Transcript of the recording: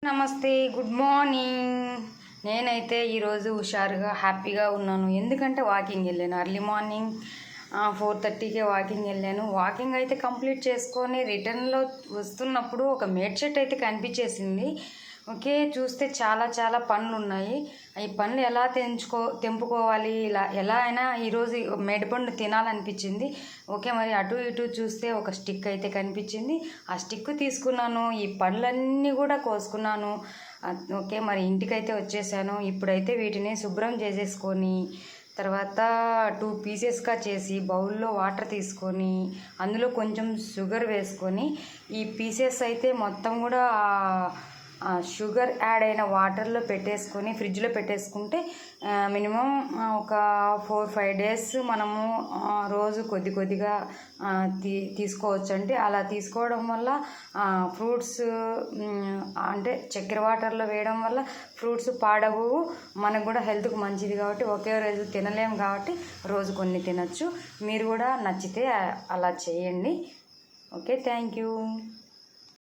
నమస్తే, good morning. నేనైతే ఈరోజు హుషారుగా హ్యాపీగా ఉన్నాను. ఎందుకంటే వాకింగ్ వెళ్ళాను. ఎర్లీ మార్నింగ్ 4:30కే వాకింగ్ వెళ్ళాను. వాకింగ్ అయితే కంప్లీట్ చేసుకొని రిటర్న్లో వస్తున్నప్పుడు ఒక మేడ్ షెట్ అయితే కనిపించేసింది. ఓకే, చూస్తే చాలా పనులు ఉన్నాయి. ఈ పనులు ఎలా తెంపుకోవాలి, ఎలా అయినా ఈరోజు మేడిపండు తినాలనిపించింది. ఓకే, మరి అటు ఇటు చూస్తే ఒక స్టిక్ అయితే కనిపించింది. ఆ స్టిక్ తీసుకున్నాను. ఈ పనులన్నీ కూడా కోసుకున్నాను. ఓకే, మరి ఇంటికైతే వచ్చేసాను. ఇప్పుడైతే వీటిని శుభ్రం చేసేసుకొని తర్వాత 2 పీసెస్గా చేసి బౌల్లో వాటర్ తీసుకొని అందులో కొంచెం షుగర్ వేసుకొని ఈ పీసెస్ అయితే మొత్తం కూడా షుగర్ యాడ్ అయిన వాటర్లో పెట్టేసుకొని ఫ్రిడ్జ్లో పెట్టేసుకుంటే మినిమం ఒక 4-5 డేస్ మనము రోజు కొద్దిగా తీసుకోవచ్చు అండి. అలా తీసుకోవడం వల్ల ఫ్రూట్స్ అంటే చక్కెర వాటర్లో వేయడం వల్ల ఫ్రూట్స్ పాడవు, మనకు కూడా హెల్త్కి మంచిది. కాబట్టి ఒకే రోజు తినలేము కాబట్టి రోజు కొన్ని తినచ్చు. మీరు కూడా నచ్చితే అలా చేయండి. Okay, thank you.